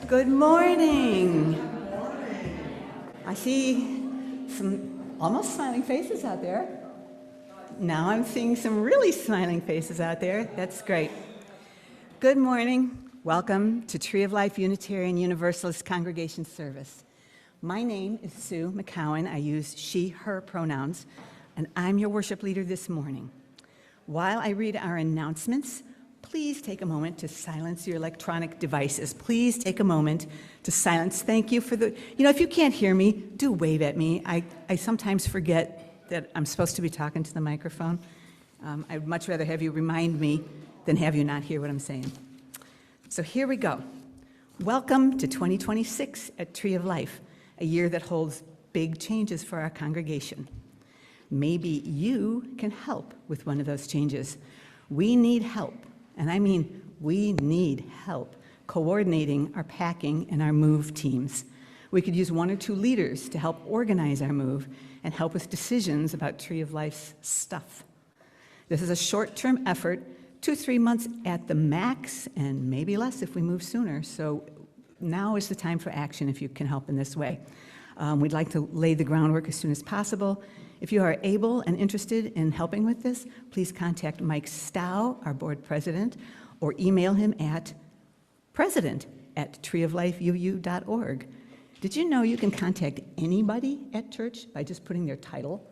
Good morning. I see some almost smiling faces out there. Now I'm seeing some really smiling faces out there. That's great. Good morning. Welcome to Tree of Life Unitarian Universalist Congregation Service. My name is Sue McCowin. I use she, her pronouns, and I'm your worship leader this morning. While I read our announcements, please take a moment to silence your electronic devices. Please take a moment to silence. Thank you for if you can't hear me, do wave at me. I sometimes forget that I'm supposed to be talking to the microphone. I'd much rather have you remind me than have you not hear what I'm saying. So here we go. Welcome to 2026 at Tree of Life, a year that holds big changes for our congregation. Maybe you can help with one of those changes. We need help. And I mean, we need help coordinating our packing and our move teams. We could use one or two leaders to help organize our move and help with decisions about Tree of Life's stuff. This is a short-term effort, 2-3 months at the max, and maybe less if we move sooner. So now is the time for action if you can help in this way. We'd like to lay the groundwork as soon as possible. If you are able and interested in helping with this, please contact Mike Stow, our board president, or email him at president@treeoflifeuu.org. Did you know you can contact anybody at church by just putting their title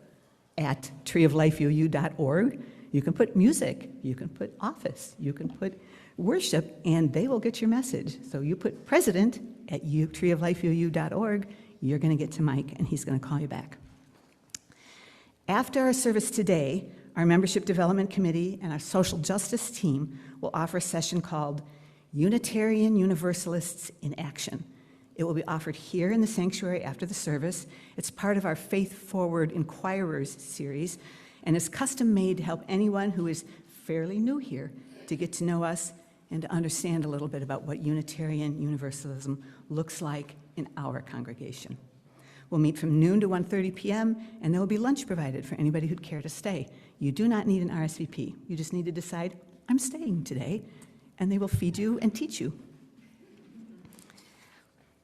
at treeoflifeuu.org? You can put music, you can put office, you can put worship, and they will get your message. So you put president at treeoflifeuu.org, you're going to get to Mike, and he's going to call you back. After our service today, our Membership Development Committee and our Social Justice team will offer a session called Unitarian Universalists in Action. It will be offered here in the sanctuary after the service. It's part of our Faith Forward Inquirers series, and is custom made to help anyone who is fairly new here to get to know us and to understand a little bit about what Unitarian Universalism looks like in our congregation. We'll meet from noon to 1:30 p.m., and there will be lunch provided for anybody who'd care to stay. You do not need an RSVP. You just need to decide, I'm staying today, and they will feed you and teach you.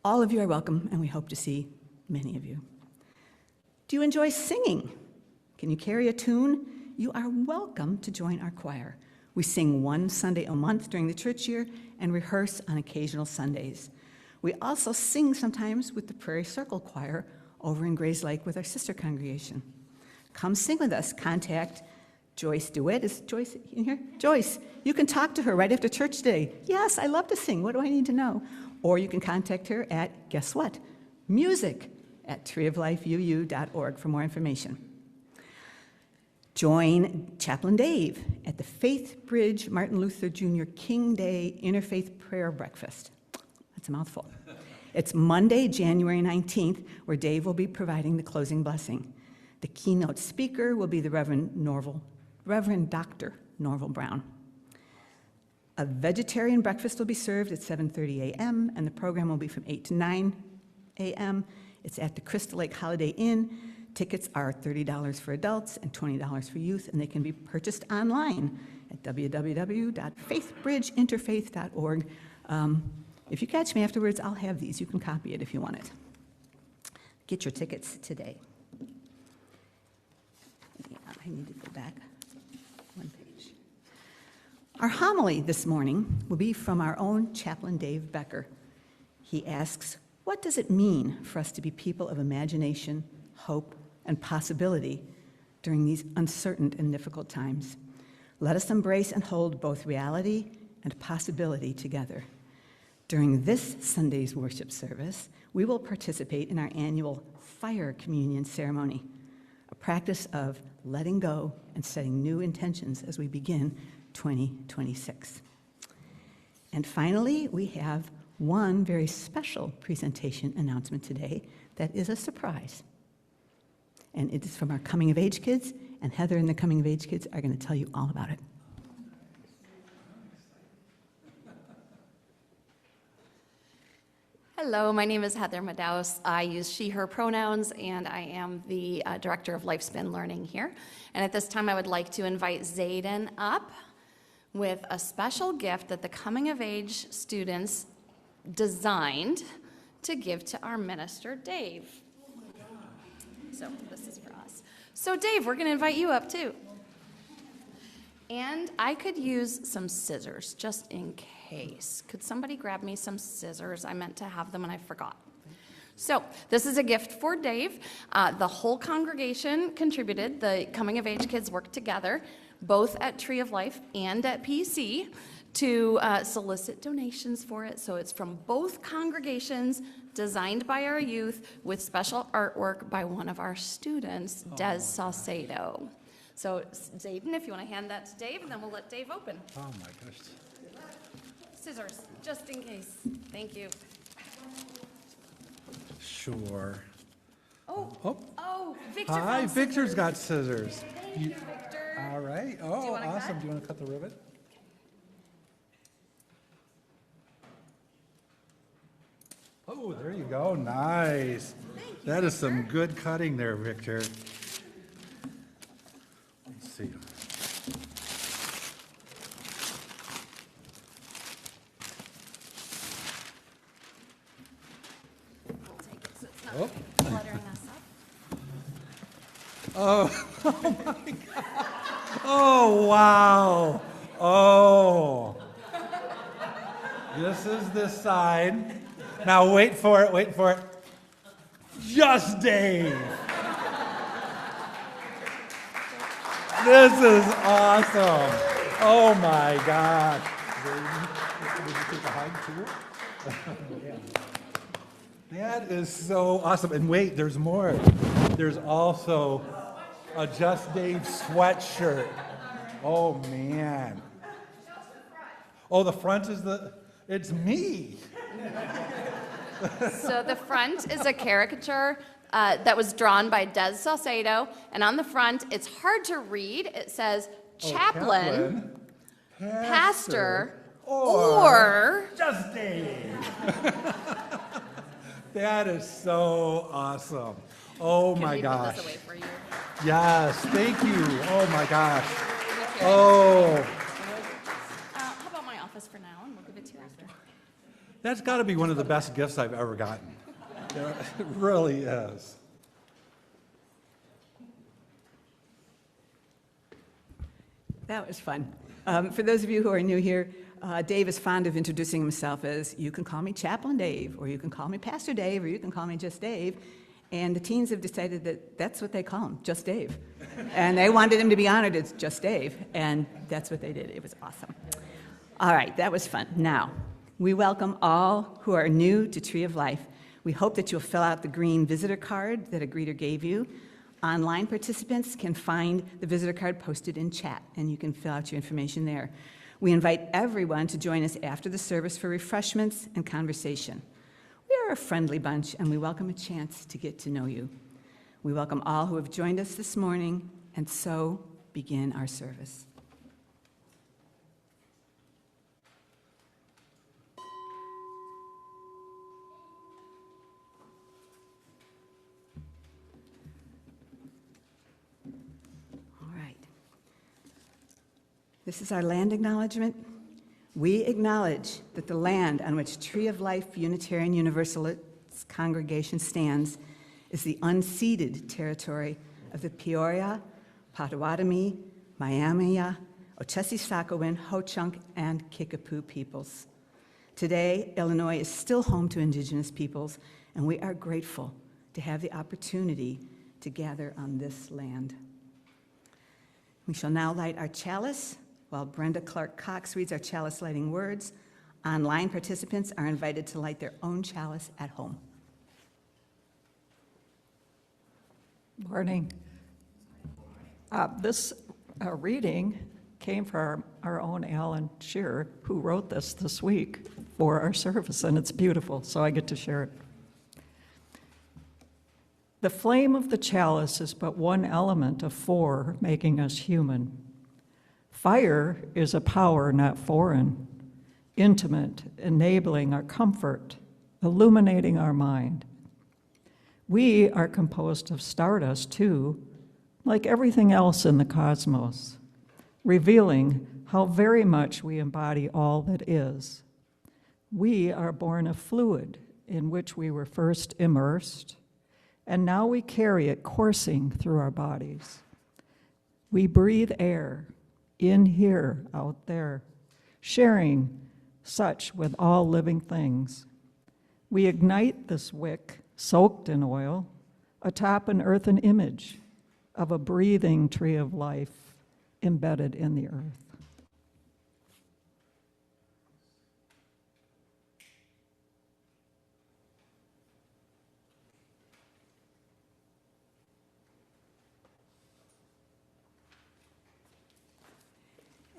All of you are welcome, and we hope to see many of you. Do you enjoy singing? Can you carry a tune? You are welcome to join our choir. We sing one Sunday a month during the church year and rehearse on occasional Sundays. We also sing sometimes with the Prairie Circle Choir over in Grays Lake with our sister congregation. Come sing with us. Contact Joyce DeWitt. Is Joyce in here? Joyce, you can talk to her right after church today. Yes, I love to sing. What do I need to know? Or you can contact her at, guess what? music@treeoflifeuu.org for more information. Join Chaplain Dave at the Faith Bridge Martin Luther Jr. King Day Interfaith Prayer Breakfast. That's a mouthful. It's Monday, January 19th, where Dave will be providing the closing blessing. The keynote speaker will be the Reverend Dr. Norval Brown. A vegetarian breakfast will be served at 7:30 a.m., and the program will be from 8 to 9 a.m. It's at the Crystal Lake Holiday Inn. Tickets are $30 for adults and $20 for youth, and they can be purchased online at www.faithbridgeinterfaith.org. If you catch me afterwards, I'll have these. You can copy it if you want it. Get your tickets today. I need to go back one page. Our homily this morning will be from our own Chaplain Dave Becker. He asks, what does it mean for us to be people of imagination, hope, and possibility during these uncertain and difficult times? Let us embrace and hold both reality and possibility together. During this Sunday's worship service, we will participate in our annual Fire Communion ceremony, a practice of letting go and setting new intentions as we begin 2026. And finally, we have one very special presentation announcement today that is a surprise. And it is from our Coming of Age kids, and Heather and the Coming of Age kids are going to tell you all about it. Hello, my name is Heather Madaus. I use she, her pronouns, and I am the Director of Lifespan Learning here. And at this time, I would like to invite Zayden up with a special gift that the Coming of Age students designed to give to our minister, Dave. So this is for us. So Dave, we're going to invite you up too. And I could use some scissors just in case. Could somebody grab me some scissors? I meant to have them and I forgot. So this is a gift for Dave. The whole congregation contributed. The coming of age kids worked together, both at Tree of Life and at PC, to solicit donations for it. So it's from both congregations, designed by our youth, with special artwork by one of our students, Des Saucedo. So Zayden, if you want to hand that to Dave, and then we'll let Dave open. Oh my gosh. Scissors, just in case. Thank you. Sure. Oh, Victor. Hi, found Victor's scissors. got scissors. Thank you, Victor. All right. Do you Oh, wanna awesome. cut? Do you want to cut the ribbon? Oh, there you go. Nice. Thank you, That is Victor. some good cutting there, Victor. Let's see. We'll take it so it's not Oh. cluttering us up. Oh, wow. Oh. This is this side. Now wait for it, wait for it. Just Dave. This is awesome. Oh my gosh. Did you take a hug too? That is so awesome. And wait, there's more. There's also a Just Dave sweatshirt. Oh man. Oh, the front is it's me. So the front is a caricature that was drawn by Des Saucedo, and on the front, it's hard to read. It says Chaplain, Pastor, or Just Dave. That is so awesome. Oh Can my we gosh. put this away for you? Yes, thank you. Oh my gosh. Oh, How about my office for now, and we'll give it to you after. that's got to be one of the best gifts I've ever gotten. It really is. That was fun. For those of you who are new here, Dave is fond of introducing himself as, you can call me Chaplain Dave, or you can call me Pastor Dave, or you can call me Just Dave. And the teens have decided that that's what they call him, Just Dave. And they wanted him to be honored as Just Dave, and that's what they did. It was awesome. All right, that was fun. Now, we welcome all who are new to Tree of Life. We hope that you'll fill out the green visitor card that a greeter gave you. Online participants can find the visitor card posted in chat, and you can fill out your information there. We invite everyone to join us after the service for refreshments and conversation. We are a friendly bunch, and we welcome a chance to get to know you. We welcome all who have joined us this morning, and so begin our service. This is our land acknowledgement. We acknowledge that the land on which Tree of Life Unitarian Universalist congregation stands is the unceded territory of the Peoria, Potawatomi, Miami-ya, Ochesee-Sakowin, Ho-Chunk, and Kickapoo peoples. Today, Illinois is still home to Indigenous peoples, and we are grateful to have the opportunity to gather on this land. We shall now light our chalice while Brenda Clark Cox reads our chalice lighting words. Online participants are invited to light their own chalice at home. Morning. This reading came from our own Alan Shearer, who wrote this week for our service, and it's beautiful, so I get to share it. The flame of the chalice is but one element of four making us human. Fire is a power not foreign, intimate, enabling our comfort, illuminating our mind. We are composed of stardust, too, like everything else in the cosmos, revealing how very much we embody all that is. We are born of fluid in which we were first immersed, and now we carry it coursing through our bodies. We breathe air, in here, out there, sharing such with all living things. We ignite this wick, soaked in oil, atop an earthen image of a breathing tree of life embedded in the earth.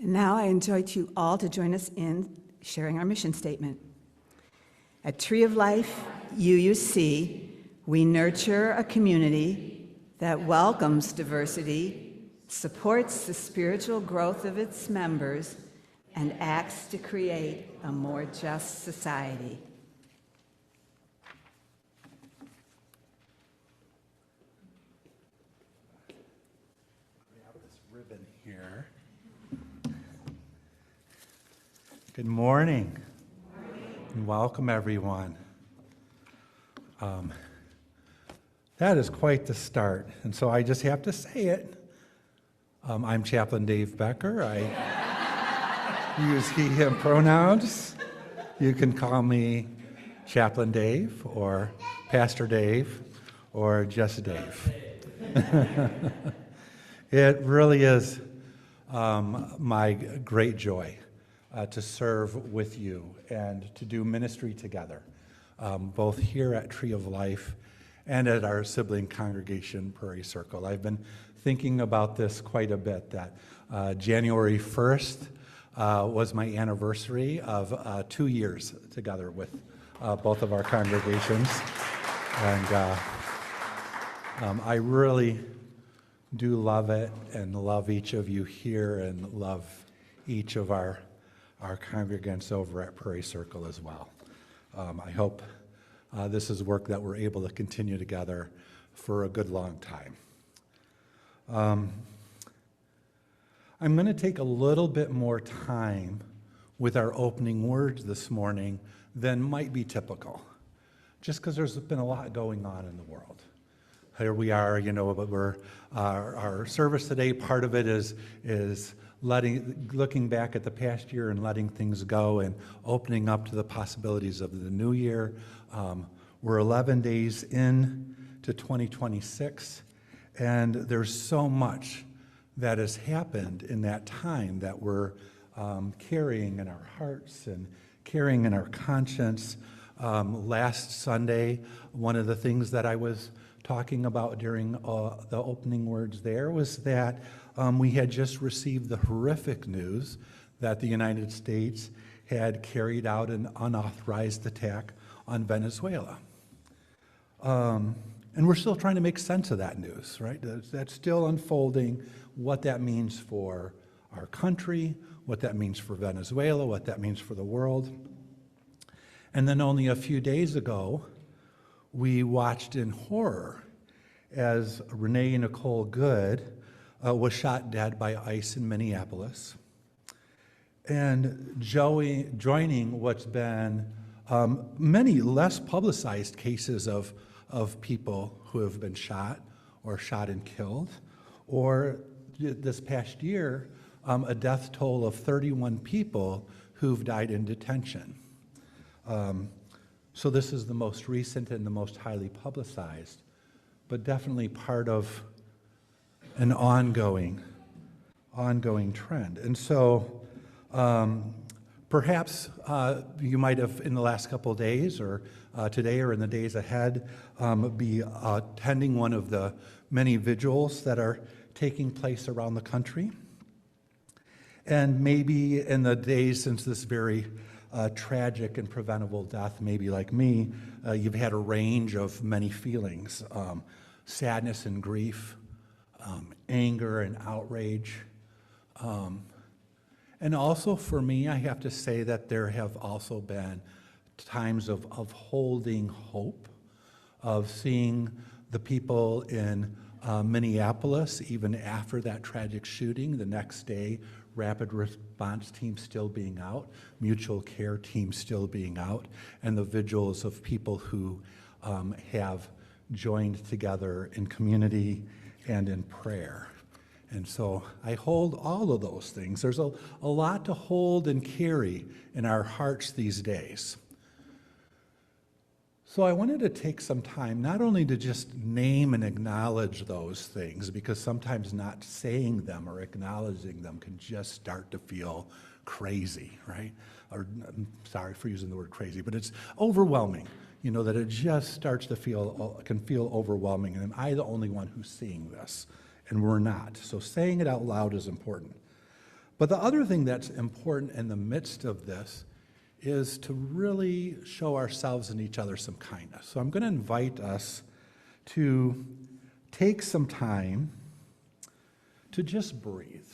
Now I invite you all to join us in sharing our mission statement. At Tree of Life, UUC, we nurture a community that welcomes diversity, supports the spiritual growth of its members, and acts to create a more just society. Grab this ribbon here. Good morning. And welcome, everyone. That is quite the start, and so I just have to say it. I'm Chaplain Dave Becker. I use he, him pronouns. You can call me Chaplain Dave, or Pastor Dave, or just Dave. It really is my great joy to serve with you and to do ministry together, both here at Tree of Life and at our sibling congregation, Prairie Circle. I've been thinking about this quite a bit, that January 1st was my anniversary of 2 years together with both of our congregations. And I really do love it and love each of you here and love each of our congregants over at Prairie Circle as well. I hope this is work that we're able to continue together for a good long time. I'm going to take a little bit more time with our opening words this morning than might be typical, just because there's been a lot going on in the world. Here we are, but our service today, part of it is looking back at the past year and letting things go and opening up to the possibilities of the new year. We're 11 days in to 2026, and there's so much that has happened in that time that we're carrying in our hearts and carrying in our conscience. Last Sunday, one of the things that I was talking about during the opening words there was that we had just received the horrific news that the United States had carried out an unauthorized attack on Venezuela. And we're still trying to make sense of that news, right? That's still unfolding, what that means for our country, what that means for Venezuela, what that means for the world. And then only a few days ago, we watched in horror as Renee Nicole Good was shot dead by ICE in Minneapolis. And joining what's been many less publicized cases of people who have been shot or shot and killed, or this past year, a death toll of 31 people who've died in detention. So this is the most recent and the most highly publicized, but definitely part of an ongoing trend. And so perhaps you might have, in the last couple of days or today or in the days ahead, be attending one of the many vigils that are taking place around the country. And maybe in the days since this very tragic and preventable death, maybe like me, you've had a range of many feelings, sadness and grief, anger and outrage. And also for me, I have to say that there have also been times of holding hope, of seeing the people in Minneapolis, even after that tragic shooting, the next day, rapid response teams still being out, mutual care teams still being out, and the vigils of people who have joined together in community and in prayer. And so I hold all of those things. There's a lot to hold and carry in our hearts these days. So I wanted to take some time not only to just name and acknowledge those things, because sometimes not saying them or acknowledging them can just start to feel crazy, right? Or, I'm sorry for using the word crazy, but it's overwhelming, that it just starts to can feel overwhelming. And am I the only one who's seeing this? And we're not. So saying it out loud is important. But the other thing that's important in the midst of this is to really show ourselves and each other some kindness. So I'm going to invite us to take some time to just breathe.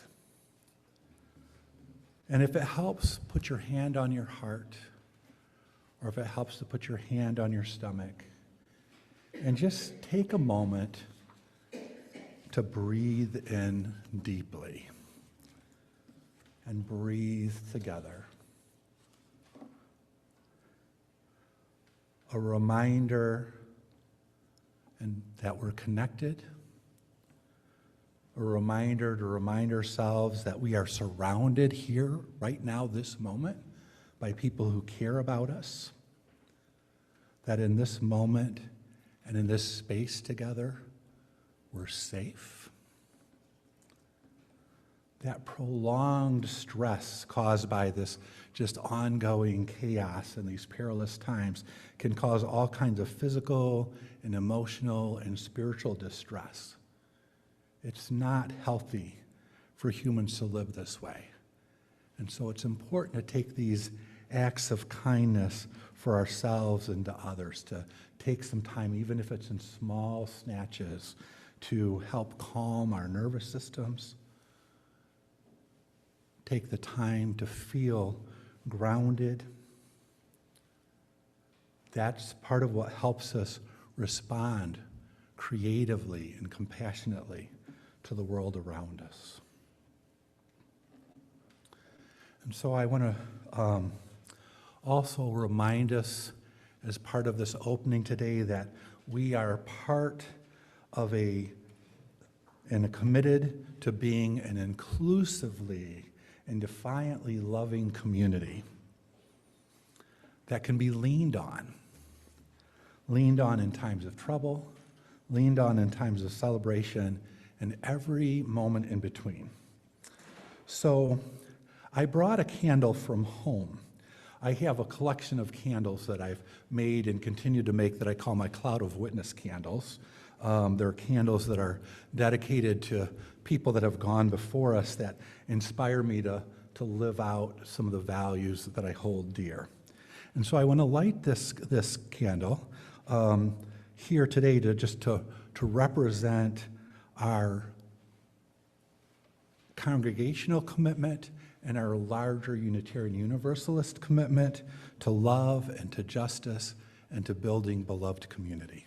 And if it helps, put your hand on your heart, or if it helps to put your hand on your stomach, and just take a moment to breathe in deeply and breathe together. A reminder that we're connected, a reminder to remind ourselves that we are surrounded here right now, this moment, by people who care about us, that in this moment and in this space together, we're safe. That prolonged stress caused by this just ongoing chaos in these perilous times can cause all kinds of physical and emotional and spiritual distress. It's not healthy for humans to live this way. And so it's important to take these acts of kindness for ourselves and to others, to take some time, even if it's in small snatches, to help calm our nervous systems. Take the time to feel grounded. That's part of what helps us respond creatively and compassionately to the world around us. And so I want to also remind us as part of this opening today that we are part of and committed to being an inclusively and defiantly loving community that can be leaned on in times of trouble, leaned on in times of celebration, and every moment in between. So I brought a candle from home. I have a collection of candles that I've made and continue to make that I call my Cloud of Witness candles. They're candles that are dedicated to people that have gone before us that inspire me to live out some of the values that I hold dear. And so I want to light this candle here today to represent our congregational commitment and our larger Unitarian Universalist commitment to love and to justice and to building beloved community.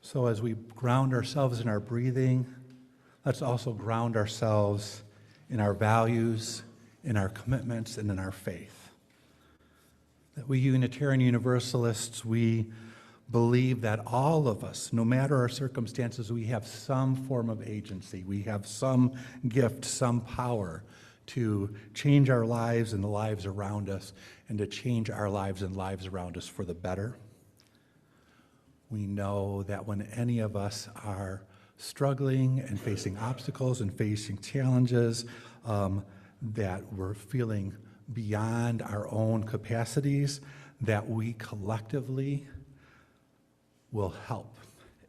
So as we ground ourselves in our breathing, let's also ground ourselves in our values, in our commitments, and in our faith. That we Unitarian Universalists, we believe that all of us, no matter our circumstances, we have some form of agency. We have some gift, some power to change our lives and the lives around us, and to change our lives and lives around us for the better. We know that when any of us are struggling and facing obstacles and facing challenges, that we're feeling beyond our own capacities, that we collectively will help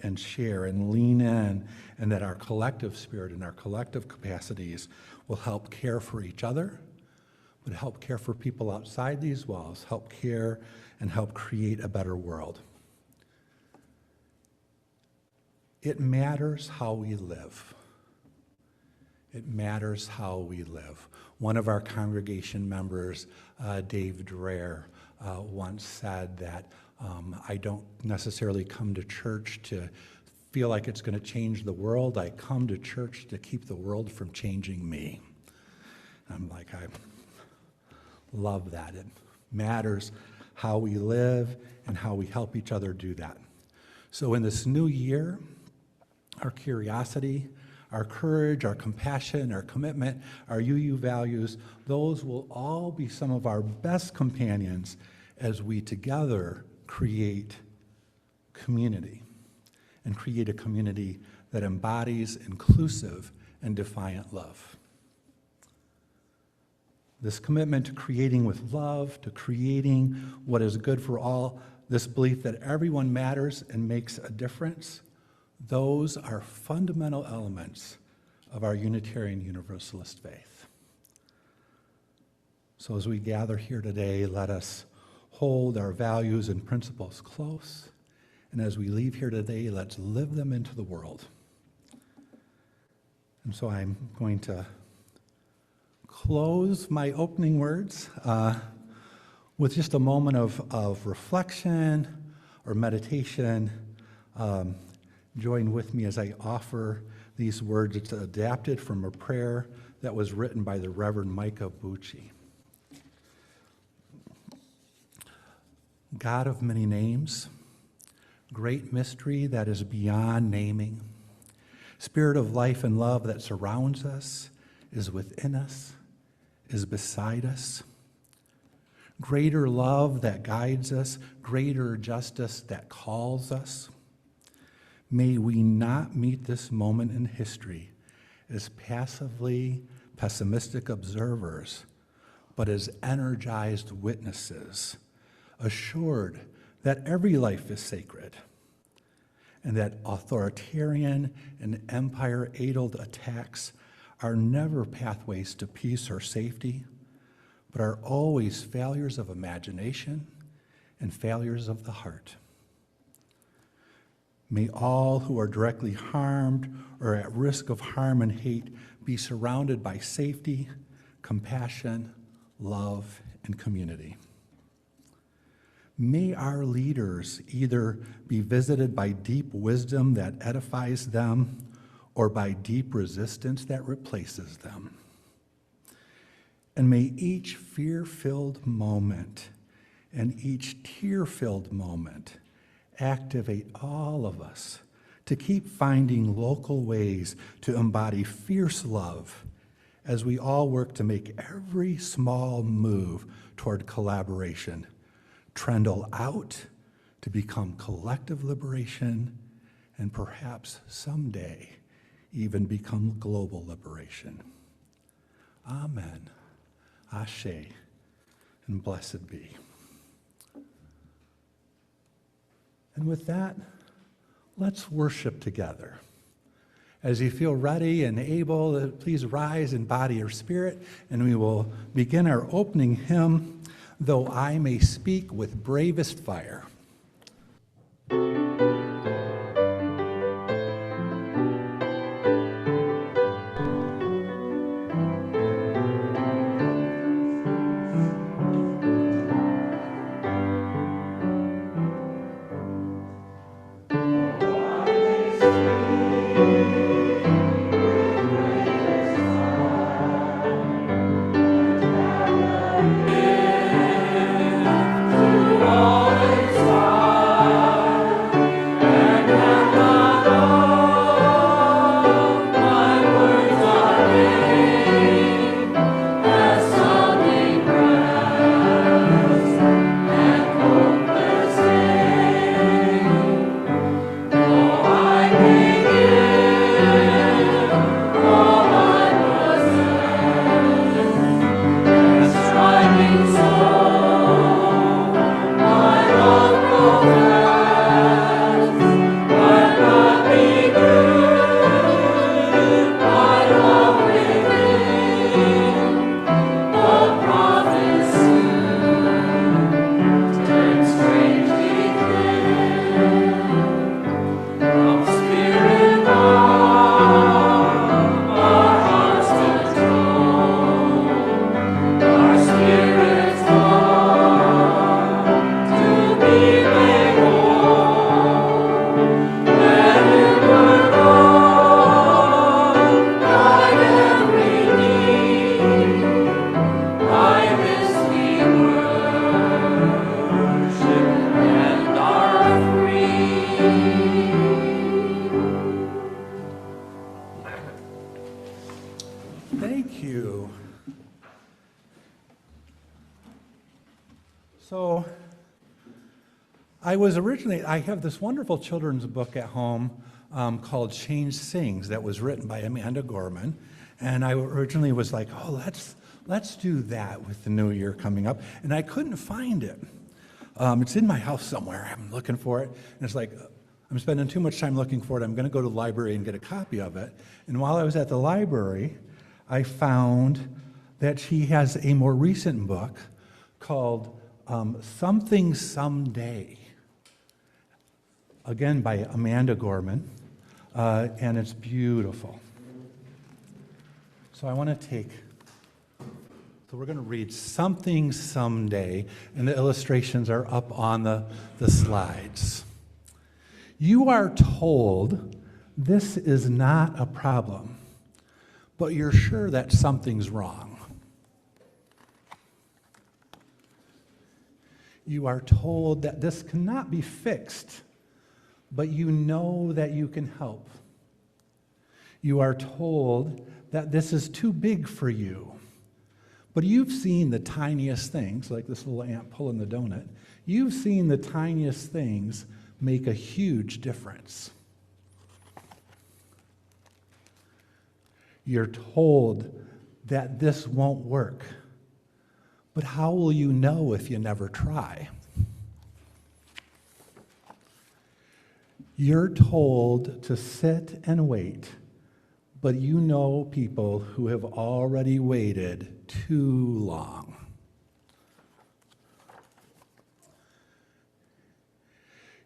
and share and lean in, and that our collective spirit and our collective capacities will help care for each other, but help care for people outside these walls, help care and help create a better world. It matters how we live. It matters how we live. One of our congregation members, Dave Dreher, once said that I don't necessarily come to church to feel like it's going to change the world. I come to church to keep the world from changing me. I'm like, I love that. It matters how we live and how we help each other do that. So in this new year, our curiosity, our courage, our compassion, our commitment, our UU values, those will all be some of our best companions as we together create community, and create a community that embodies inclusive and defiant love. This commitment to creating with love, to creating what is good for all, this belief that everyone matters and makes a difference, those are fundamental elements of our Unitarian Universalist faith. So as we gather here today, let us hold our values and principles close, and as we leave here today, let's live them into the world. And so I'm going to close my opening words with just a moment of reflection or meditation. Join with me as I offer these words. It's adapted from a prayer that was written by the Reverend Micah Bucci. God of many names, great mystery that is beyond naming, Spirit of life and love that surrounds us, is within us, is beside us, greater love that guides us, greater justice that calls us. May we not meet this moment in history as passively pessimistic observers, but as energized witnesses, assured that every life is sacred, and that authoritarian and empire-aidled attacks are never pathways to peace or safety, but are always failures of imagination and failures of the heart. May all who are directly harmed or at risk of harm and hate be surrounded by safety, compassion, love, and community. May our leaders either be visited by deep wisdom that edifies them or by deep resistance that replaces them. And may each fear-filled moment and each tear-filled moment activate all of us to keep finding local ways to embody fierce love as we all work to make every small move toward collaboration trundle out to become collective liberation, and perhaps someday even become global liberation. Amen. Ashe, and blessed be. And with that, let's worship together. As you feel ready and able, please rise in body or spirit, and we will begin our opening hymn, Though I May Speak with Bravest Fire. Always I have this wonderful children's book at home called Change Sings that was written by Amanda Gorman. And I originally was like, oh, let's do that with the new year coming up. And I couldn't find it. It's in my house somewhere. I'm looking for it. And it's like, I'm spending too much time looking for it. I'm going to go to the library and get a copy of it. And while I was at the library, I found that she has a more recent book called Something Someday, again by Amanda Gorman, and it's beautiful. So I want to so we're going to read Something Someday, and the illustrations are up on the slides. You are told this is not a problem, but you're sure that something's wrong. You are told that this cannot be fixed, but you know that you can help. You are told that this is too big for you, but you've seen the tiniest things, like this little ant pulling the donut. You've seen the tiniest things make a huge difference. You're told that this won't work, but how will you know if you never try? You're told to sit and wait, but you know people who have already waited too long.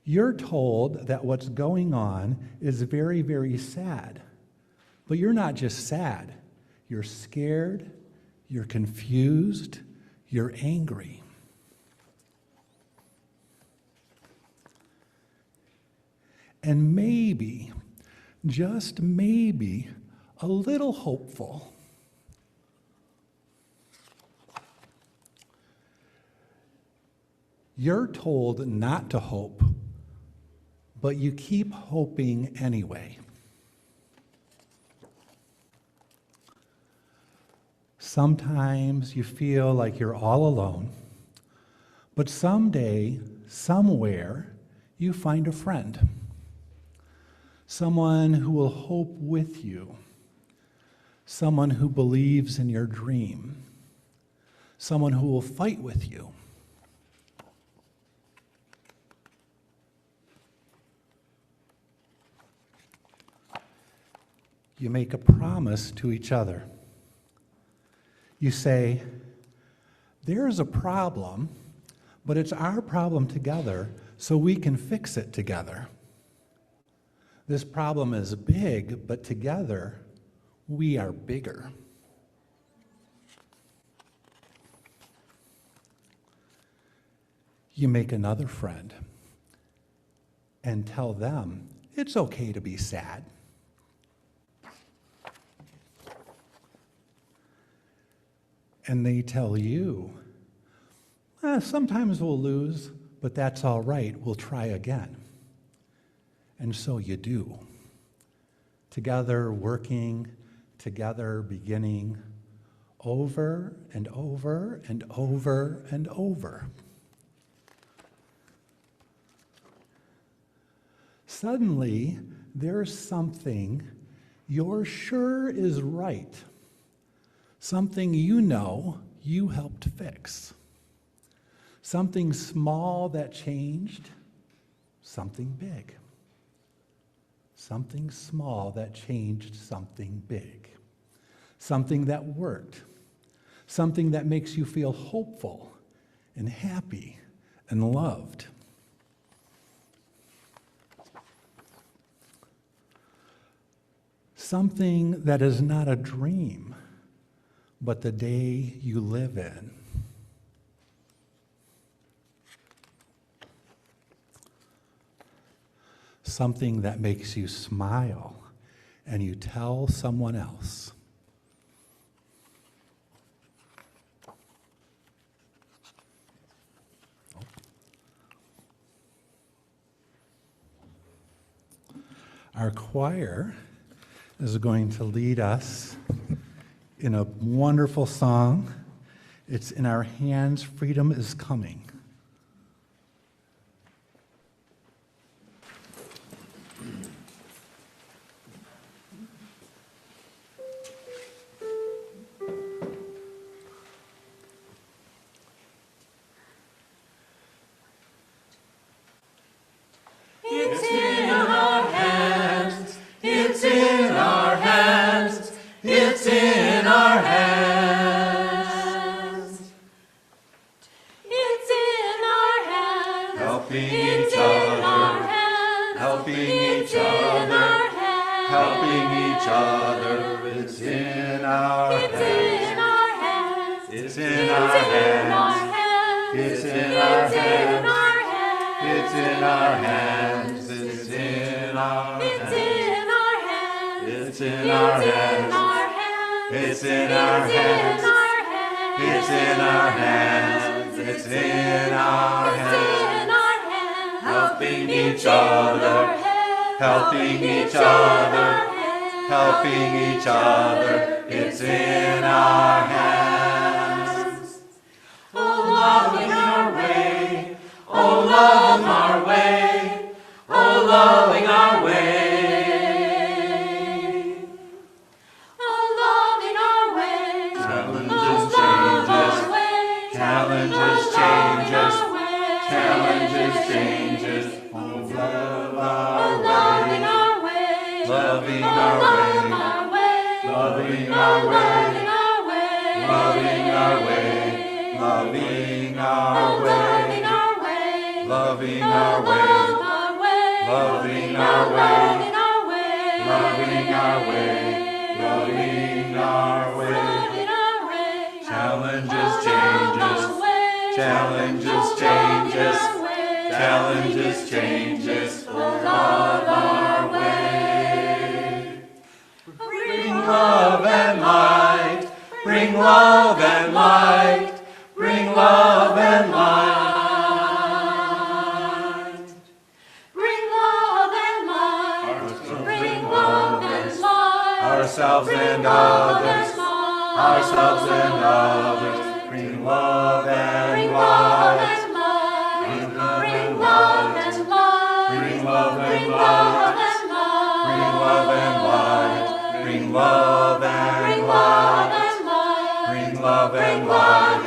You're told that what's going on is very, very sad, but you're not just sad. You're scared, you're confused, you're angry. And maybe, just maybe, a little hopeful. You're told not to hope, but you keep hoping anyway. Sometimes you feel like you're all alone, but someday, somewhere, you find a friend. Someone who will hope with you. Someone who believes in your dream. Someone who will fight with you. You make a promise to each other. You say, there's a problem, but it's our problem together, so we can fix it together. This problem is big, but together, we are bigger. You make another friend and tell them it's okay to be sad. And they tell you, sometimes we'll lose, but that's all right, we'll try again. And so you do. Together working, together beginning, over and over and over and over. Suddenly, there's something you're sure is right. Something you know you helped fix. Something small that changed, something big. Something small that changed something big. Something that worked. Something that makes you feel hopeful and happy and loved. Something that is not a dream, but the day you live in. Something that makes you smile and you tell someone else. Our choir is going to lead us in a wonderful song. It's In Our Hands, Freedom is Coming. helping each other, helping each other. It's in our hands. It's in our hands. It's in our hands. It's in our hands. It's in our hands. It's in our hands. It's in our hands. It's in our hands. It's in our hands. Helping each other. Helping each other. Helping each other. It's in our hands. Oh, loving our way. Oh, loving our way. Oh, loving our way. Challenges, changes, challenges, changes, oh, love our way, loving our way, loving our way, loving our way, loving our way, loving our way, loving our way, loving our way, loving our way. Challenges, changes, challenges, changes, challenges, changes, love our way. Bring love and light, bring love and light, bring love and light. Bring love and light, bring love and light, ourselves and others. Ourselves and others, bring love and light. Bring love and light. Bring love and light. Bring love and light. Bring love and light. Bring love and light.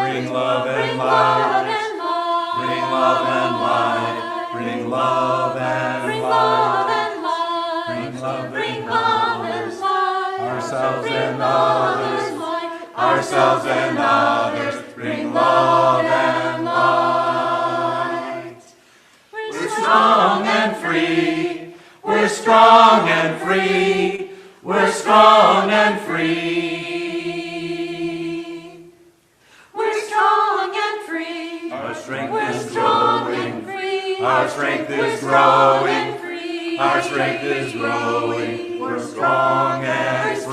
Bring love and light. Bring love and light. Bring love and light. Bring love and light. Ourselves and others, ourselves and others, bring love and light. We're strong and free, we're strong and free, we're strong and free. We're strong and free, our strength is growing, our strength is growing, our strength is growing. We're strong and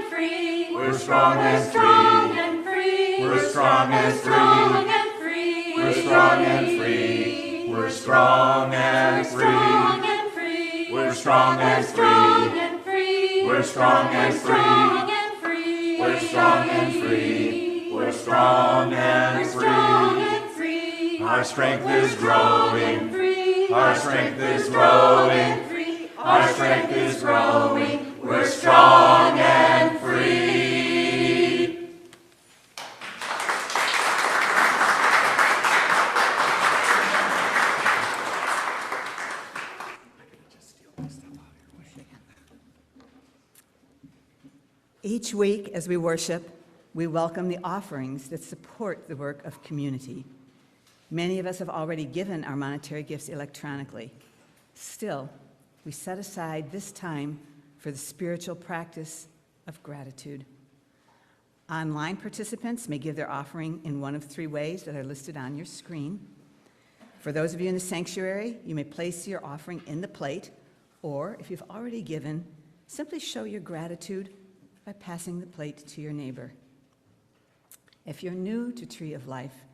free. We're strong and free. We're strong and free. We're strong and free. We're strong and free. We're strong and free. We're strong and free. We're strong and free. We're strong and free. Our strength is growing. Our strength is growing. Our strength is growing. We're strong and free. Each week as we worship, we welcome the offerings that support the work of community. Many of us have already given our monetary gifts electronically. Still, we set aside this time for the spiritual practice of gratitude. Online participants may give their offering in one of three ways that are listed on your screen. For those of you in the sanctuary, you may place your offering in the plate, or if you've already given, simply show your gratitude by passing the plate to your neighbor. If you're new to Tree of Life,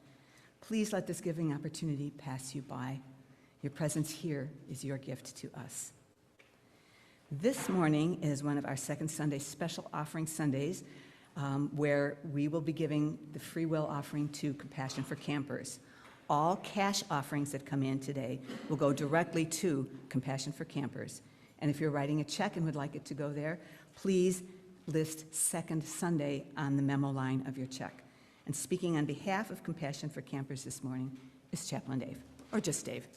please let this giving opportunity pass you by. Your presence here is your gift to us. This morning is one of our second Sunday special offering Sundays, where we will be giving the free will offering to Compassion for Campers. All cash offerings that come in today will go directly to Compassion for Campers. And if you're writing a check and would like it to go there, please list Second Sunday on the memo line of your check. And speaking on behalf of Compassion for Campers this morning is Chaplain Dave, or just Dave.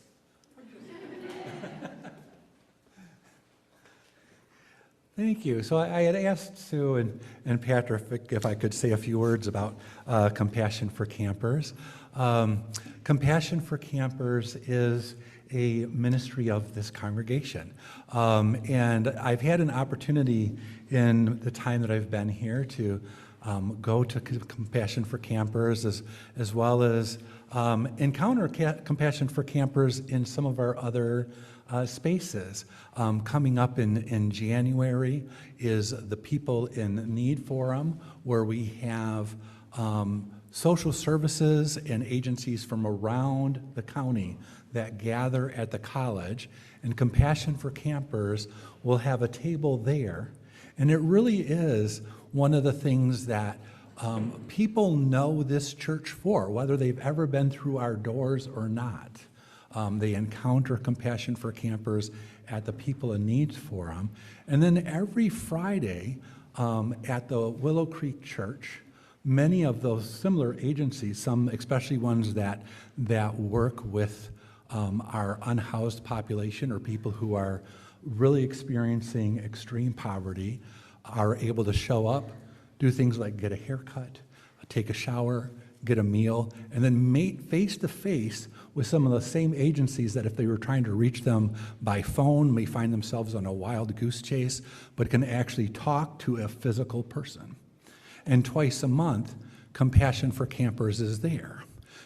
Thank you. So I had asked Sue and Patrick if I could say a few words about Compassion for Campers. Compassion for Campers is a ministry of this congregation. And I've had an opportunity in the time that I've been here to go to Compassion for Campers as well as encounter Compassion for Campers in some of our other spaces. Coming up in January is the People in Need Forum, where we have social services and agencies from around the county that gather at the college, and Compassion for Campers will have a table there. And it really is one of the things that people know this church for, whether they've ever been through our doors or not. They encounter Compassion for Campers at the People in Need Forum. And then every Friday at the Willow Creek Church, many of those similar agencies, some especially ones that work with our unhoused population or people who are really experiencing extreme poverty, are able to show up, do things like get a haircut, take a shower, get a meal, and then meet face-to-face with some of the same agencies that if they were trying to reach them by phone may find themselves on a wild goose chase, but can actually talk to a physical person. And twice a month, Compassion for Campers is there.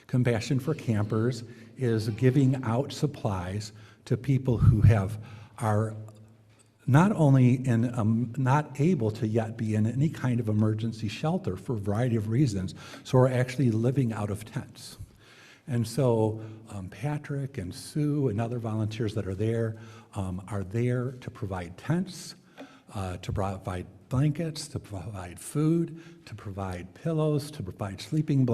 Compassion for Campers is giving out supplies to people who are not only not able to yet be in any kind of emergency shelter for a variety of reasons, so are actually living out of tents. And so Patrick and Sue and other volunteers that are there to provide tents, to provide blankets, to provide food, to provide pillows, to provide sleeping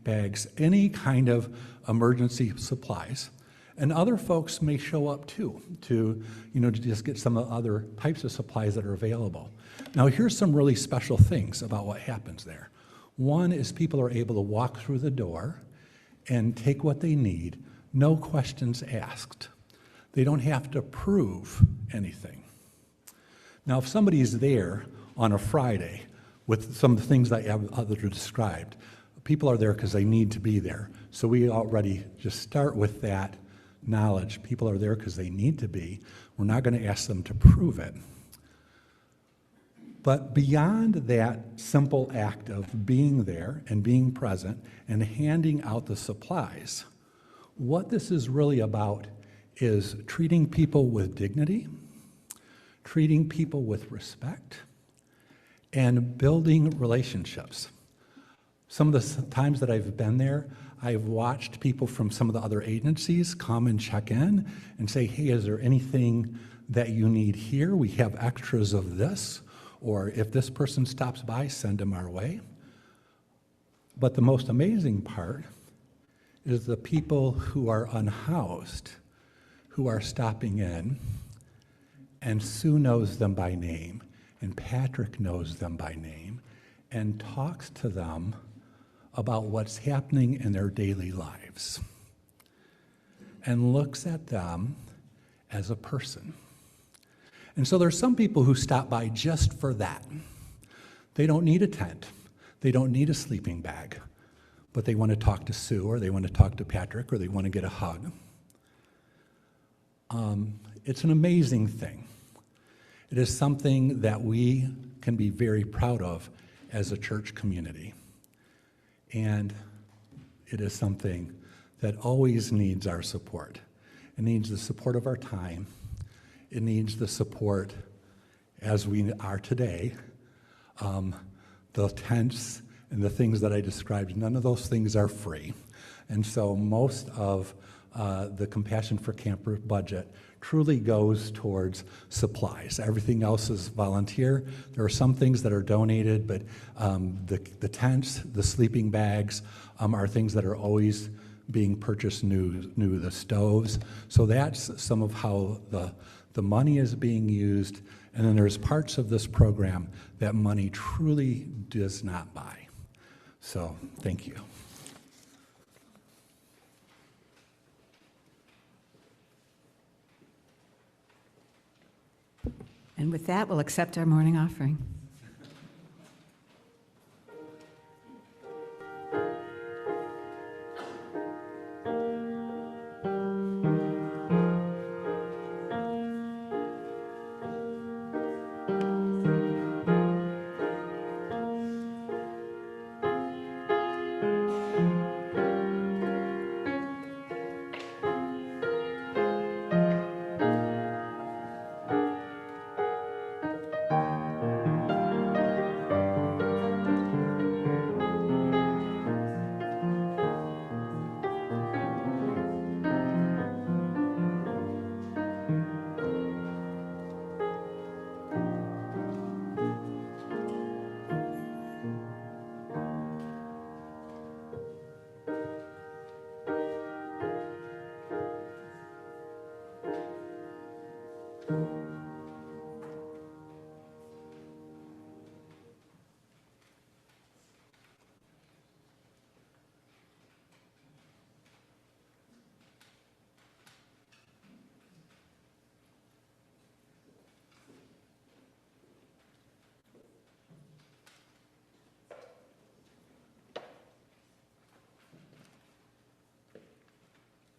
bags, any kind of emergency supplies. And other folks may show up too, to just get some of the other types of supplies that are available. Now here's some really special things about what happens there. One is people are able to walk through the door and take what they need, no questions asked. They don't have to prove anything. Now, if somebody's there on a Friday with some of the things that others described, people are there because they need to be there. So we already just start with that knowledge. People are there because they need to be. We're not going to ask them to prove it. But beyond that simple act of being there and being present and handing out the supplies, what this is really about is treating people with dignity, treating people with respect, and building relationships. Some of the times that I've been there, I've watched people from some of the other agencies come and check in and say, hey, is there anything that you need here? We have extras of this. Or if this person stops by, send them our way. But the most amazing part is the people who are unhoused, who are stopping in, and Sue knows them by name, and Patrick knows them by name, and talks to them about what's happening in their daily lives, and looks at them as a person. And so there's some people who stop by just for that. They don't need a tent. They don't need a sleeping bag. But they want to talk to Sue, or they want to talk to Patrick, or they want to get a hug. It's an amazing thing. It is something that we can be very proud of as a church community. And it is something that always needs our support. It needs the support of our time. It needs the support as we are today. The tents and the things that I described, none of those things are free. And so most of the Compassion for Camper budget truly goes towards supplies. Everything else is volunteer. There are some things that are donated, but the tents, the sleeping bags are things that are always being purchased new, the stoves. So that's some of how the money is being used, and then there's parts of this program that money truly does not buy. So, thank you. And with that, we'll accept our morning offering.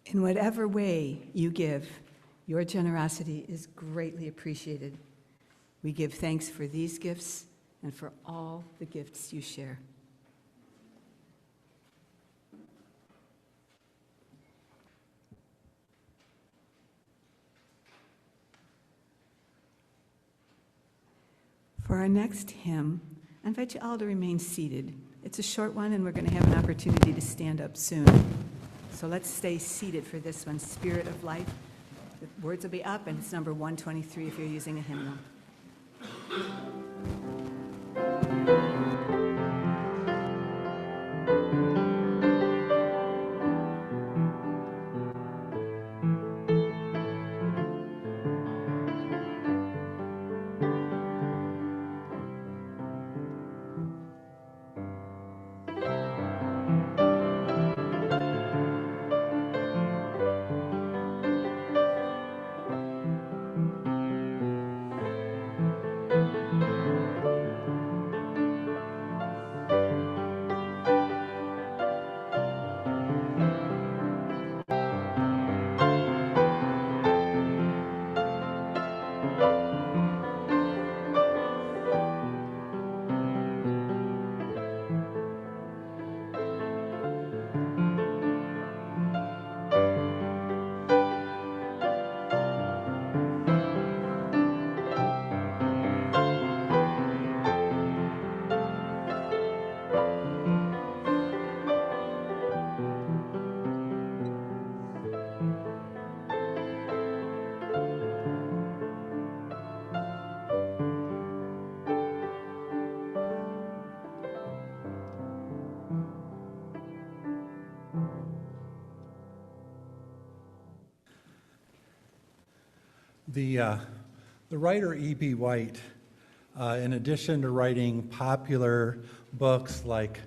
In whatever way you give, your generosity is greatly appreciated. We give thanks for these gifts and for all the gifts you share. For our next hymn, I invite you all to remain seated. It's a short one, and we're going to have an opportunity to stand up soon. So let's stay seated for this one, Spirit of Life. The words will be up, and it's number 123 if you're using a hymnal. The writer E.B. White, in addition to writing popular books like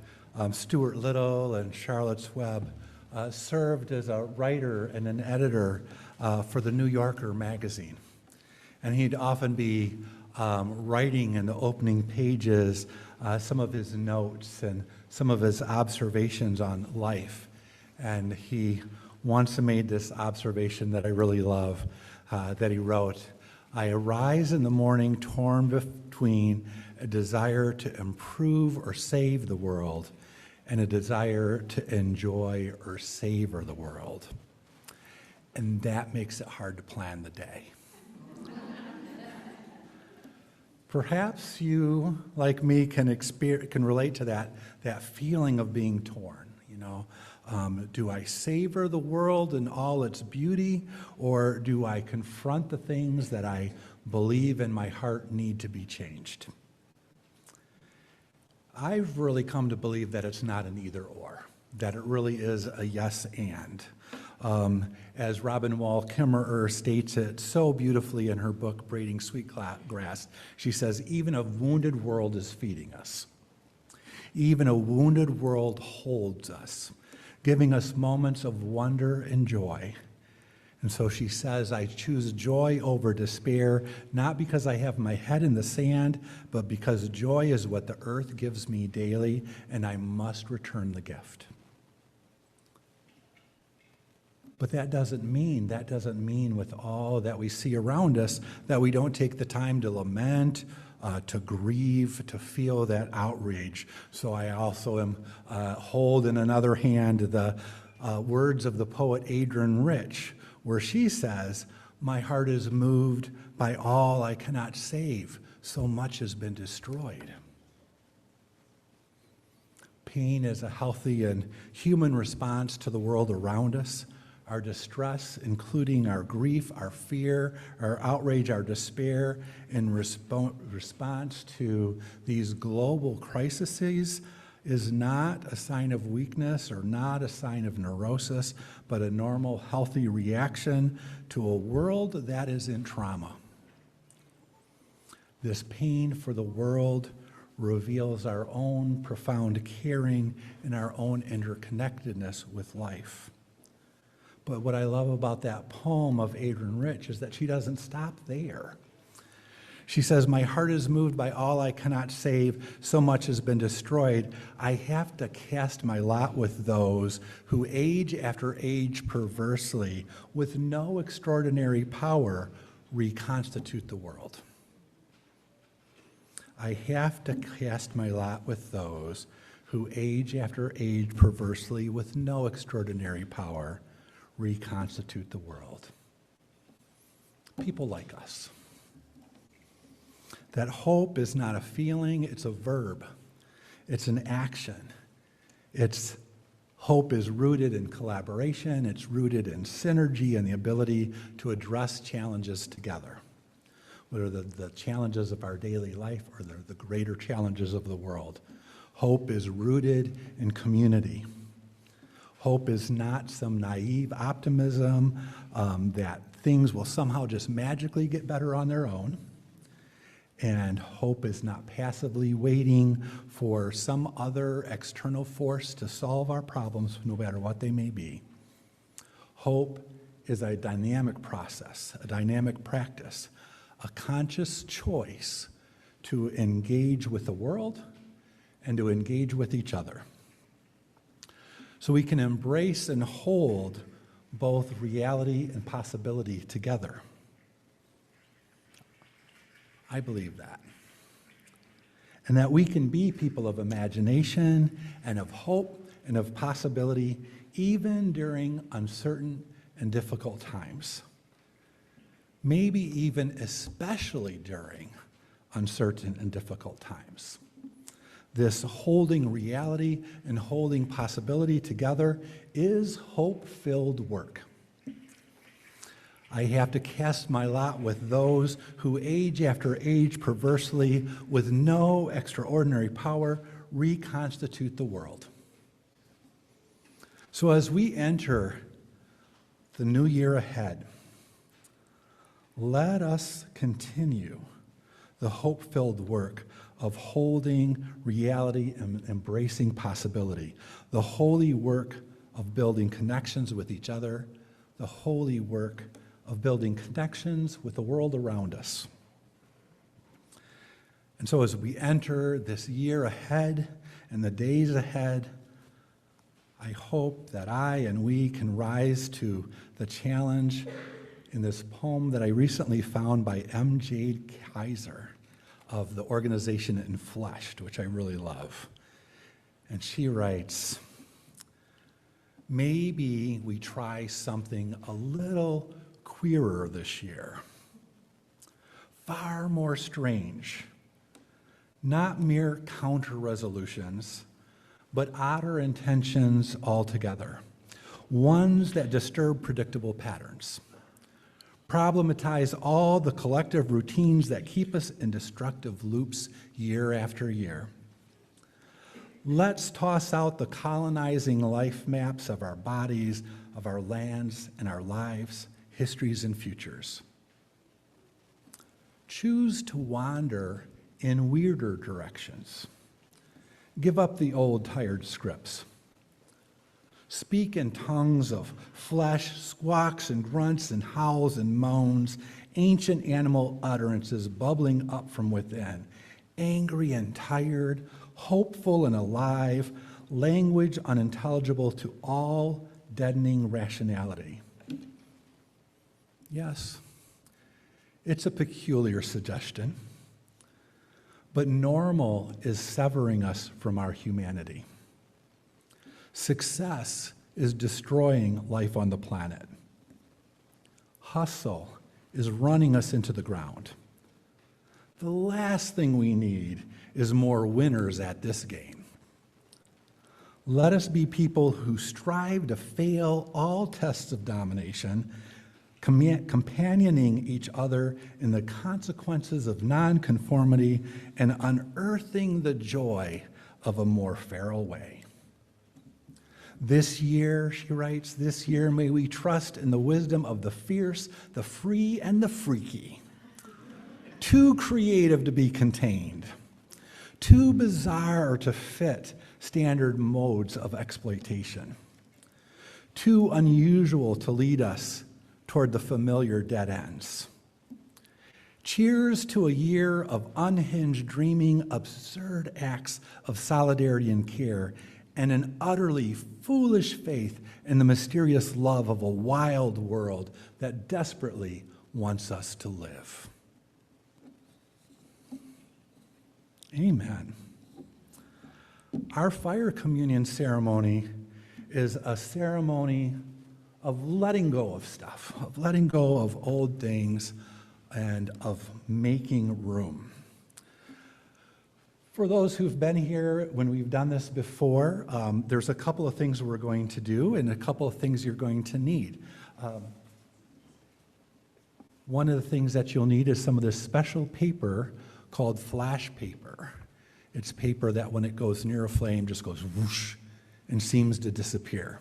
Stuart Little and Charlotte's Web, served as a writer and an editor for the New Yorker magazine. And he'd often be writing in the opening pages some of his notes and some of his observations on life. And he once made this observation that I really love, that he wrote, "I arise in the morning torn between a desire to improve or save the world and a desire to enjoy or savor the world." And that makes it hard to plan the day. Perhaps you, like me, can relate to that feeling of being torn, you know. Do I savor the world in all its beauty, or do I confront the things that I believe in my heart need to be changed? I've really come to believe that it's not an either or, that it really is a yes and. As Robin Wall Kimmerer states it so beautifully in her book, Braiding Sweetgrass, she says, even a wounded world is feeding us. Even a wounded world holds us, giving us moments of wonder and joy. And so she says, I choose joy over despair, not because I have my head in the sand, but because joy is what the earth gives me daily, and I must return the gift. But that doesn't mean with all that we see around us that we don't take the time to lament, to grieve, to feel that outrage. So I also am hold in another hand the words of the poet Adrienne Rich, where she says, my heart is moved by all I cannot save. So much has been destroyed. Pain is a healthy and human response to the world around us. Our distress, including our grief, our fear, our outrage, our despair, in response to these global crises, is not a sign of weakness or not a sign of neurosis, but a normal, healthy reaction to a world that is in trauma. This pain for the world reveals our own profound caring and our own interconnectedness with life. But what I love about that poem of Adrienne Rich is that she doesn't stop there. She says, "My heart is moved by all I cannot save. So much has been destroyed. I have to cast my lot with those who age after age perversely, with no extraordinary power, reconstitute the world." I have to cast my lot with those who age after age perversely, with no extraordinary power, reconstitute the world. People like us. That hope is not a feeling, it's a verb. It's an action. Hope is rooted in collaboration, it's rooted in synergy and the ability to address challenges together, whether the challenges of our daily life or the greater challenges of the world. Hope is rooted in community. Hope is not some naive optimism that things will somehow just magically get better on their own. And hope is not passively waiting for some other external force to solve our problems, no matter what they may be. Hope is a dynamic process, a dynamic practice, a conscious choice to engage with the world and to engage with each other. So we can embrace and hold both reality and possibility together. I believe that. And that we can be people of imagination and of hope and of possibility, even during uncertain and difficult times. Maybe even especially during uncertain and difficult times. This holding reality and holding possibility together is hope-filled work. I have to cast my lot with those who age after age perversely, with no extraordinary power, reconstitute the world. So as we enter the new year ahead, let us continue the hope-filled work of holding reality and embracing possibility, the holy work of building connections with each other, the holy work of building connections with the world around us. And so as we enter this year ahead and the days ahead, I hope that I and we can rise to the challenge in this poem that I recently found by M. Jade Kaiser of the organization Infleshed, which I really love. And she writes, "Maybe we try something a little queerer this year, far more strange, not mere counter resolutions, but odder intentions altogether, ones that disturb predictable patterns, problematize all the collective routines that keep us in destructive loops year after year. Let's toss out the colonizing life maps of our bodies, of our lands, and our lives, histories, and futures. Choose to wander in weirder directions. Give up the old tired scripts. Speak in tongues of flesh, squawks and grunts and howls and moans, ancient animal utterances bubbling up from within, angry and tired, hopeful and alive, language unintelligible to all deadening rationality." Yes, it's a peculiar suggestion, but normal is severing us from our humanity. Success is destroying life on the planet. Hustle is running us into the ground. The last thing we need is more winners at this game. Let us be people who strive to fail all tests of domination, companioning each other in the consequences of nonconformity and unearthing the joy of a more feral way. This year, she writes, this year may we trust in the wisdom of the fierce, the free, and the freaky, too creative to be contained, too bizarre to fit standard modes of exploitation, too unusual to lead us toward the familiar dead ends. Cheers to a year of unhinged dreaming, absurd acts of solidarity and care, and an utterly foolish faith in the mysterious love of a wild world that desperately wants us to live. Amen. Our fire communion ceremony is a ceremony of letting go of stuff, of letting go of old things, and of making room. For those who've been here when we've done this before, there's a couple of things we're going to do and a couple of things you're going to need. One of the things that you'll need is some of this special paper called flash paper. It's paper that when it goes near a flame just goes whoosh and seems to disappear.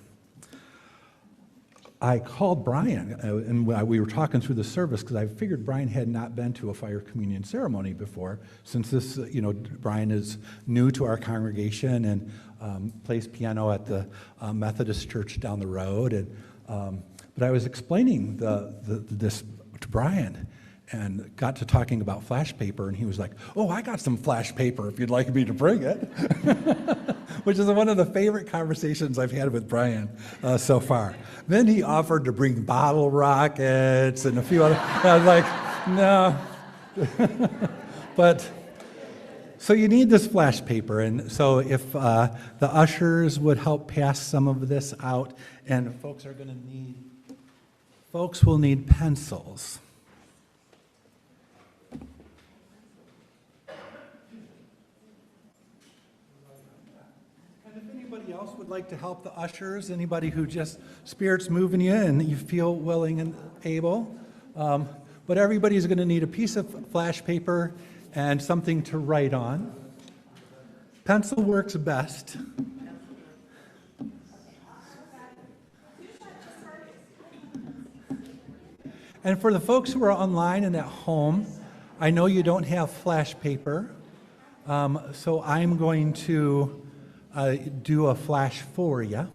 I called Brian, and we were talking through the service because I figured Brian had not been to a fire communion ceremony before, since this, Brian is new to our congregation and plays piano at the Methodist church down the road. And but I was explaining this to Brian, and got to talking about flash paper, and he was like, "Oh, I got some flash paper if you'd like me to bring it," which is one of the favorite conversations I've had with Brian so far. Then he offered to bring bottle rockets and a few other, I was like, no. But, so you need this flash paper, and so if the ushers would help pass some of this out, and folks will need pencils. Else would like to help the ushers, anybody who just spirit's moving you and you feel willing and able. But everybody's going to need a piece of flash paper and something to write on. Pencil works best. And for the folks who are online and at home, I know you don't have flash paper, so I'm going to do a flash for you.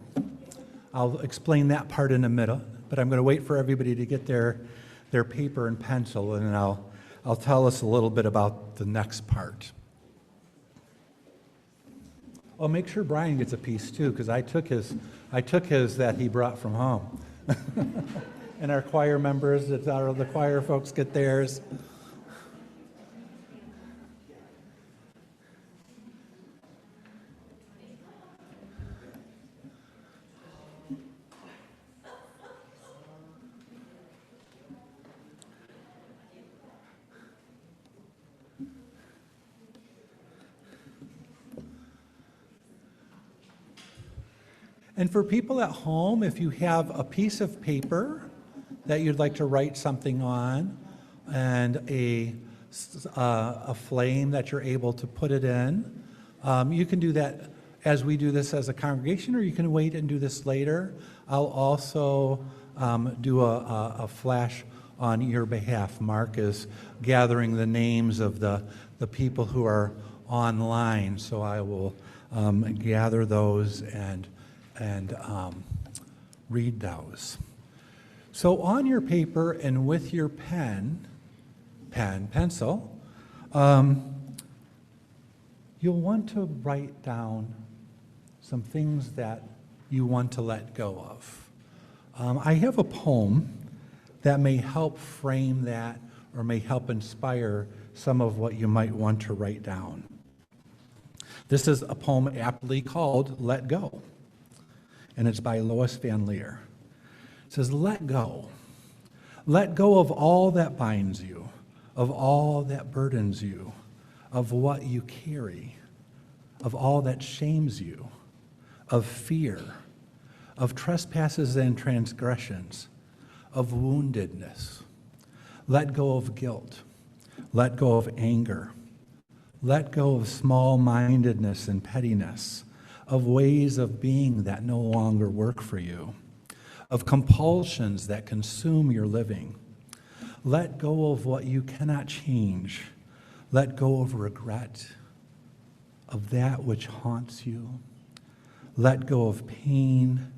I'll explain that part in a minute, but I'm going to wait for everybody to get their paper and pencil, and I'll tell us a little bit about the next part. I'll make sure Brian gets a piece too, because I took his that he brought from home. And our choir members, the choir folks get theirs. And for people at home, if you have a piece of paper that you'd like to write something on and a flame that you're able to put it in, you can do that as we do this as a congregation, or you can wait and do this later. I'll also do a flash on your behalf. Mark is gathering the names of the people who are online, so I will gather those and read those. So on your paper and with your pencil, you'll want to write down some things that you want to let go of. I have a poem that may help frame that or may help inspire some of what you might want to write down. This is a poem aptly called Let Go, and it's by Lois Van Leer. It says, let go. Let go of all that binds you, of all that burdens you, of what you carry, of all that shames you, of fear, of trespasses and transgressions, of woundedness. Let go of guilt. Let go of anger. Let go of small-mindedness and pettiness, of ways of being that no longer work for you, of compulsions that consume your living. Let go of what you cannot change. Let go of regret, of that which haunts you. Let go of pain.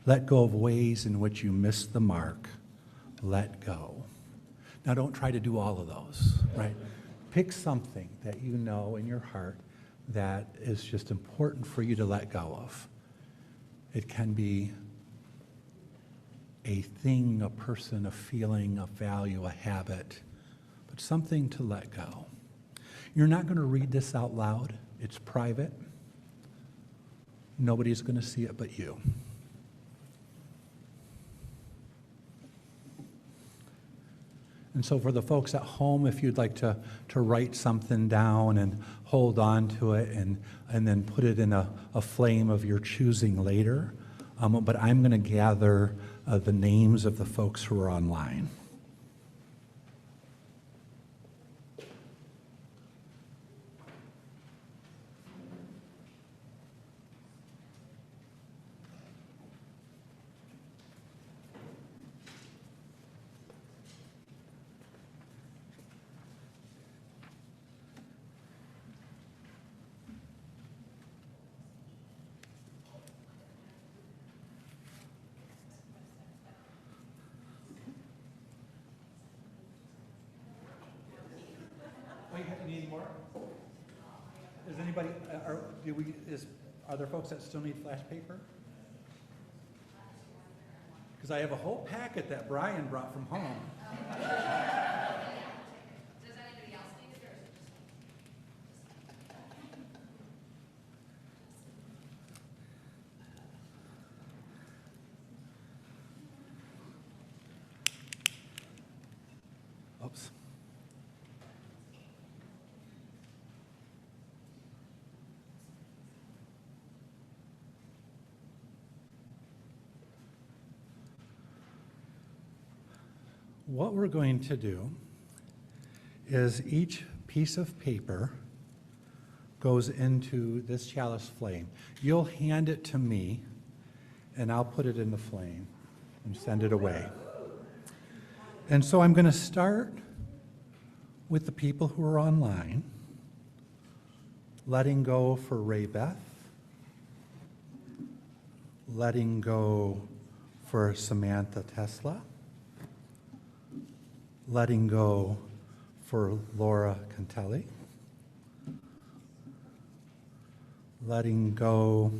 Let go of ways in which you missed the mark. Let go. Now, don't try to do all of those, right? Pick something that you know in your heart that is just important for you to let go of. It can be a thing, a person, a feeling, a value, a habit, but something to let go. You're not going to read this out loud. It's private. Nobody's going to see it but you. And so for the folks at home, if you'd like to write something down and hold on to it and then put it in a flame of your choosing later, but I'm going to gather the names of the folks who are online. Need more? Is anybody, are there folks that still need flash paper? Because I have a whole packet that Brian brought from home. Does anybody else need it, or is it just Oops. What we're going to do is each piece of paper goes into this chalice flame. You'll hand it to me, and I'll put it in the flame and send it away. And so I'm going to start with the people who are online, letting go for Ray Beth, letting go for Samantha Tesla, letting go for Laura Cantelli, letting go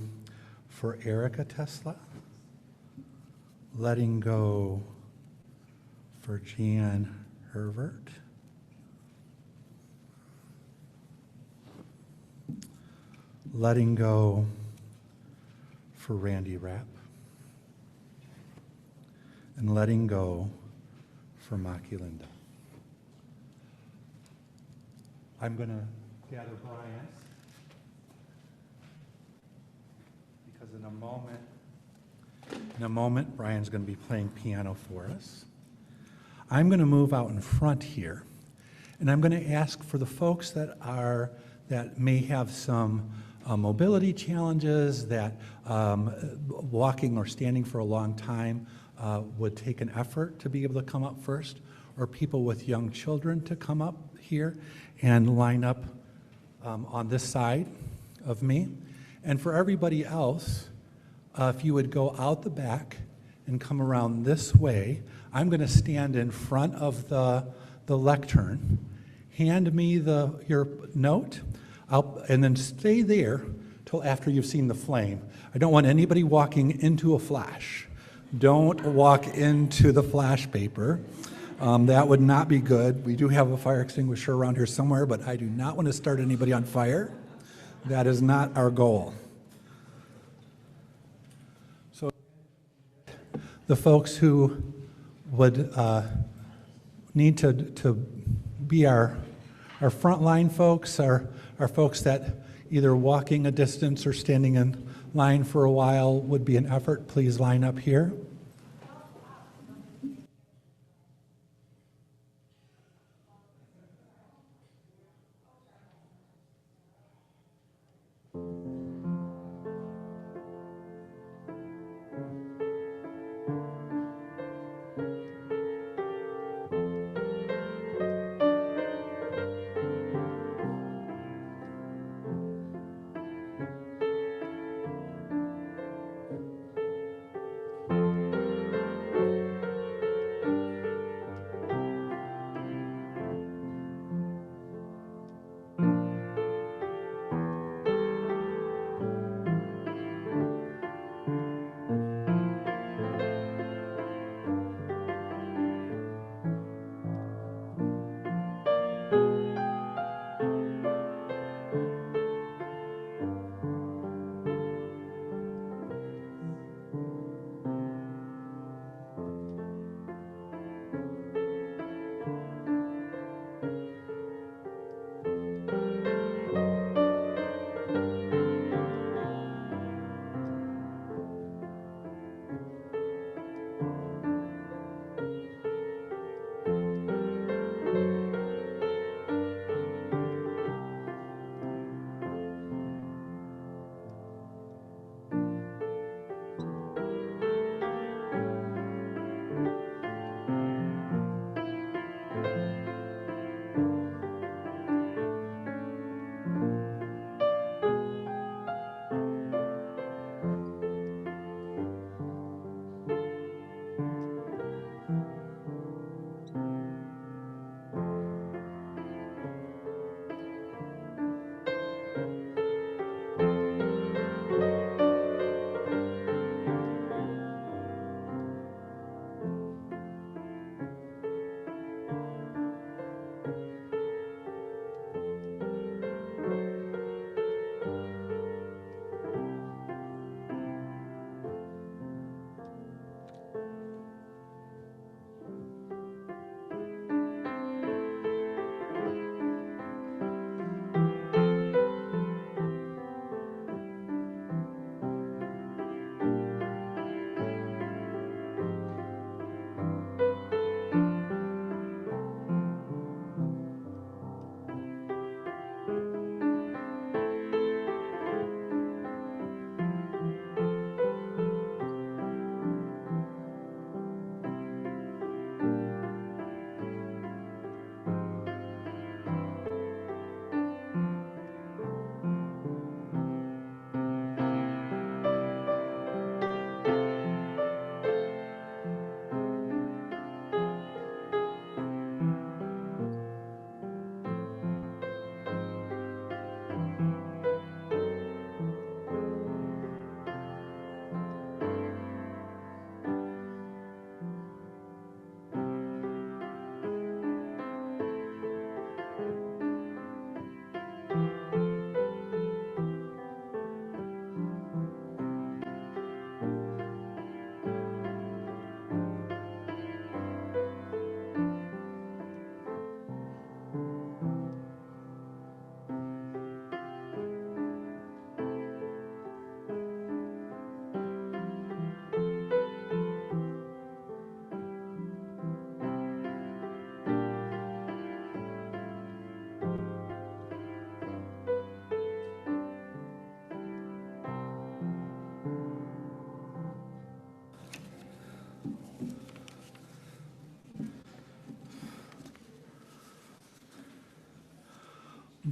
for Erica Tesla, letting go for Jan Hervert, letting go for Randy Rapp, and letting go for Maki Linda. I'm going to gather Brian's, because in a moment, Brian's going to be playing piano for us. I'm going to move out in front here, and I'm going to ask for the folks that may have some mobility challenges, that walking or standing for a long time would take an effort to be able to come up first, or people with young children to come up here and line up on this side of me. And for everybody else, if you would go out the back and come around this way, I'm going to stand in front of the lectern. Hand me your note, and then stay there till after you've seen the flame. I don't want anybody walking into a flash. Don't walk into the flash paper. That would not be good. We do have a fire extinguisher around here somewhere, but I do not want to start anybody on fire. That is not our goal. So the folks who would need to be our frontline folks are folks that either walking a distance or standing in line for a while would be an effort. Please line up here.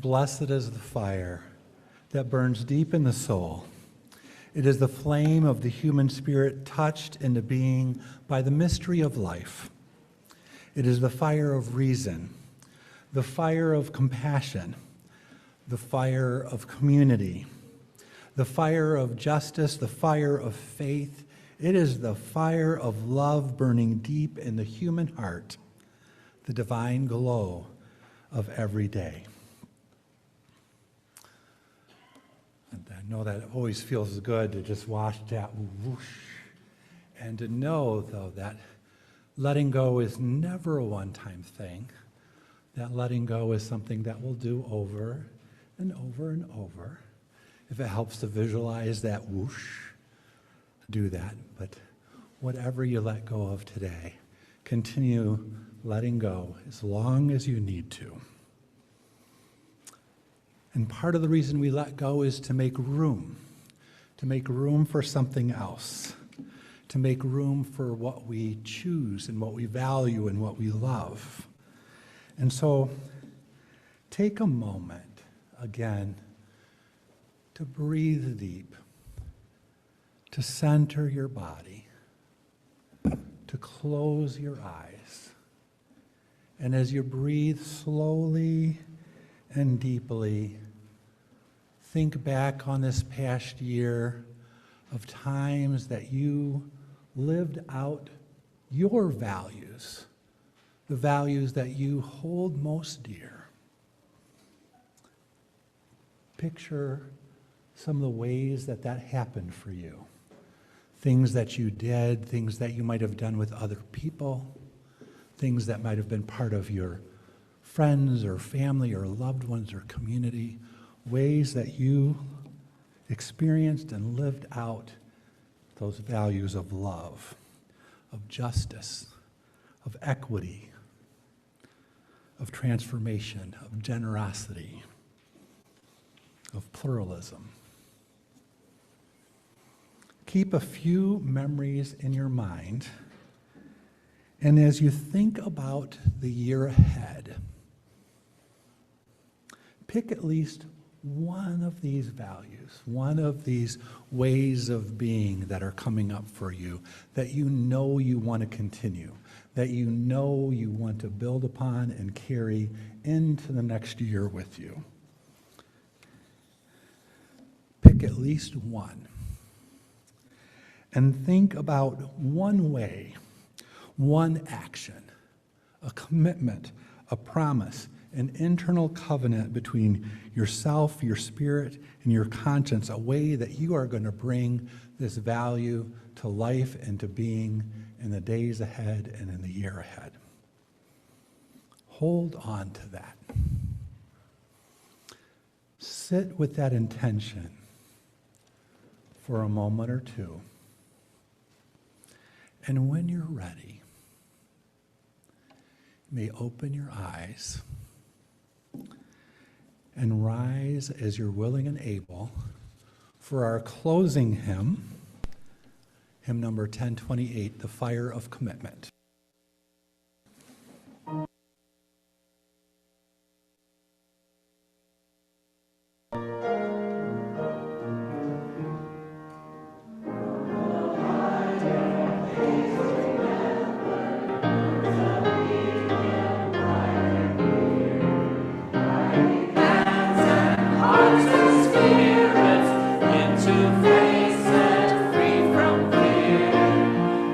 Blessed is the fire that burns deep in the soul. It is the flame of the human spirit touched into being by the mystery of life. It is the fire of reason, the fire of compassion, the fire of community, the fire of justice, the fire of faith. It is the fire of love burning deep in the human heart, the divine glow of every day. And I know that it always feels good to just watch that whoosh, and to know, though, that letting go is never a one-time thing. That letting go is something that we'll do over and over and over. If it helps to visualize that whoosh, do that. But whatever you let go of today, continue letting go as long as you need to. And part of the reason we let go is to make room for something else, to make room for what we choose and what we value and what we love. And so take a moment, again, to breathe deep, to center your body, to close your eyes. And as you breathe slowly and deeply, think back on this past year of times that you lived out your values, the values that you hold most dear. Picture some of the ways that that happened for you. Things that you did, things that you might have done with other people, things that might have been part of your friends or family or loved ones or community, ways that you experienced and lived out those values of love, of justice, of equity, of transformation, of generosity, of pluralism. Keep a few memories in your mind, and as you think about the year ahead, pick at least one of these values, one of these ways of being that are coming up for you, that you know you want to continue, that you know you want to build upon and carry into the next year with you. Pick at least one. And think about one way, one action, a commitment, a promise, an internal covenant between yourself, your spirit, and your conscience, a way that you are going to bring this value to life and to being in the days ahead and in the year ahead. Hold on to that. Sit with that intention for a moment or two. And when you're ready, you may open your eyes and rise as you're willing and able for our closing hymn, hymn number 1028, The Fire of Commitment.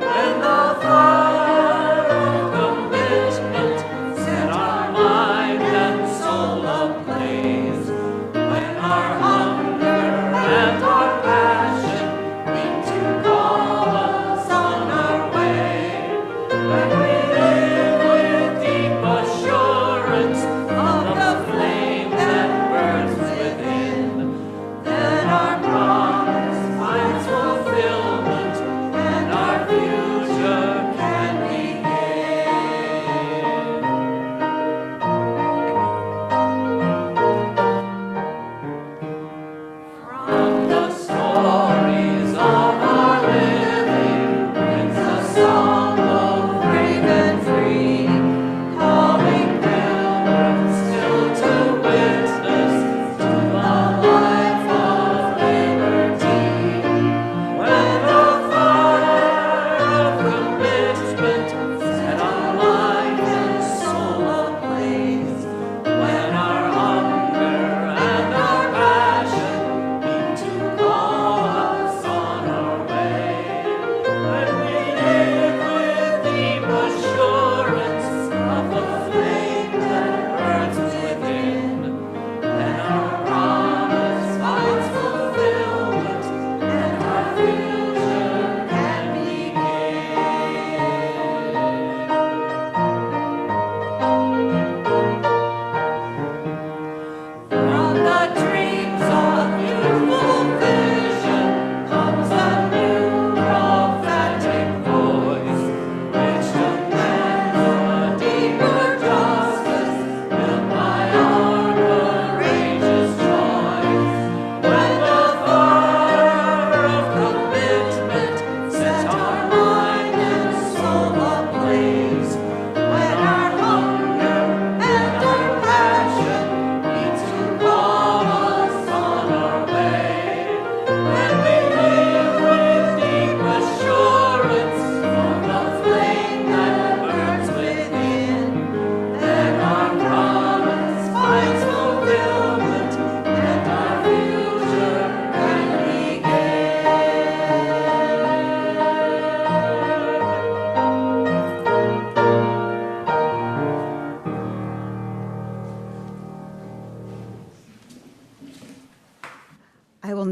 When the fire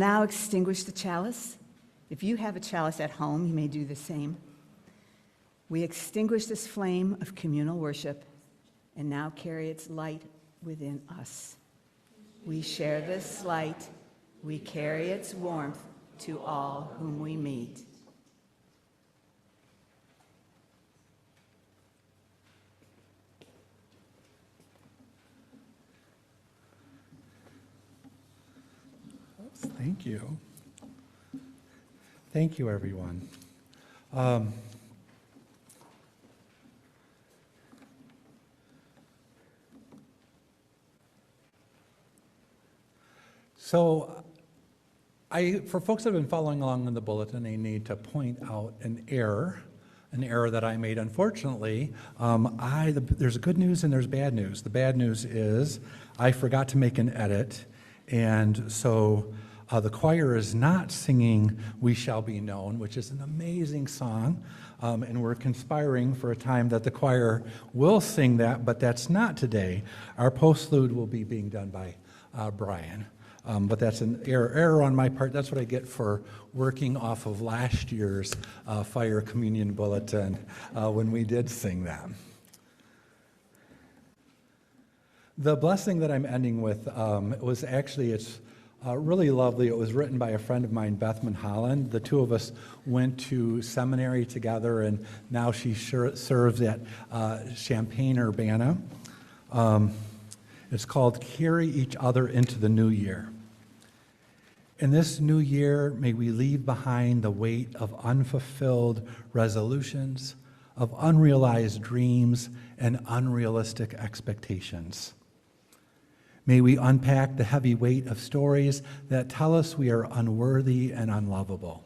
now extinguish the chalice. If you have a chalice at home, you may do the same. We extinguish this flame of communal worship and now carry its light within us. We share this light. We carry its warmth to all whom we meet. Thank you. Thank you, everyone. So, for folks that have been following along in the bulletin, I need to point out an error that I made. Unfortunately, there's good news and there's bad news. The bad news is I forgot to make an edit, and so the choir is not singing "We Shall Be Known," which is an amazing song, and we're conspiring for a time that the choir will sing that, but that's not today. Our postlude will be being done by Brian. But that's an error on my part. That's what I get for working off of last year's fire communion bulletin when we did sing that. The blessing that I'm ending with it's really lovely. It was written by a friend of mine, Bethman Holland. The two of us went to seminary together, and now she serves at Champaign-Urbana. It's called Carry Each Other into the New Year. In this new year, may we leave behind the weight of unfulfilled resolutions, of unrealized dreams, and unrealistic expectations. May we unpack the heavy weight of stories that tell us we are unworthy and unlovable.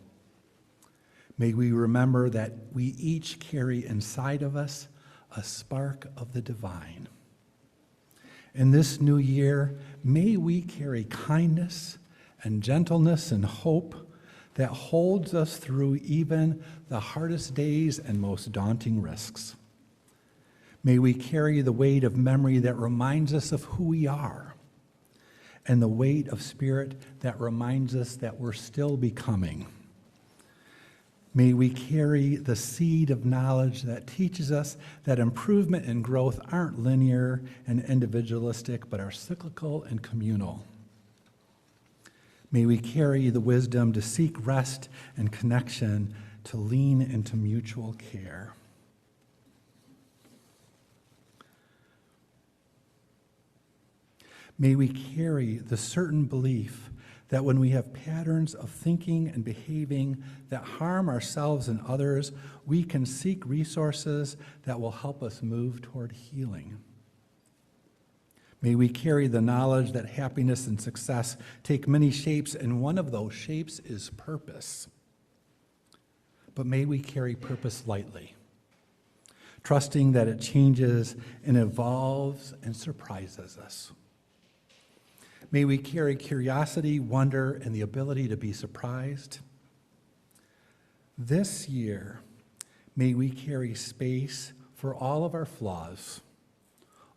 May we remember that we each carry inside of us a spark of the divine. In this new year, may we carry kindness and gentleness and hope that holds us through even the hardest days and most daunting risks. May we carry the weight of memory that reminds us of who we are, and the weight of spirit that reminds us that we're still becoming. May we carry the seed of knowledge that teaches us that improvement and growth aren't linear and individualistic, but are cyclical and communal. May we carry the wisdom to seek rest and connection, to lean into mutual care. May we carry the certain belief that when we have patterns of thinking and behaving that harm ourselves and others, we can seek resources that will help us move toward healing. May we carry the knowledge that happiness and success take many shapes, and one of those shapes is purpose. But may we carry purpose lightly, trusting that it changes and evolves and surprises us. May we carry curiosity, wonder, and the ability to be surprised. This year, may we carry space for all of our flaws,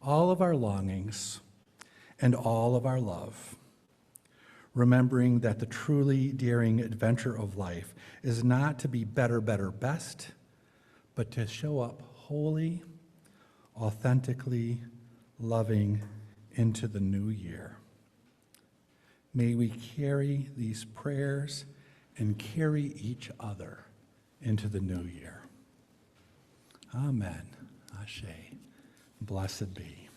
all of our longings, and all of our love, remembering that the truly daring adventure of life is not to be better, better, best, but to show up wholly, authentically loving into the new year. May we carry these prayers and carry each other into the new year. Amen. Ashe. Blessed be.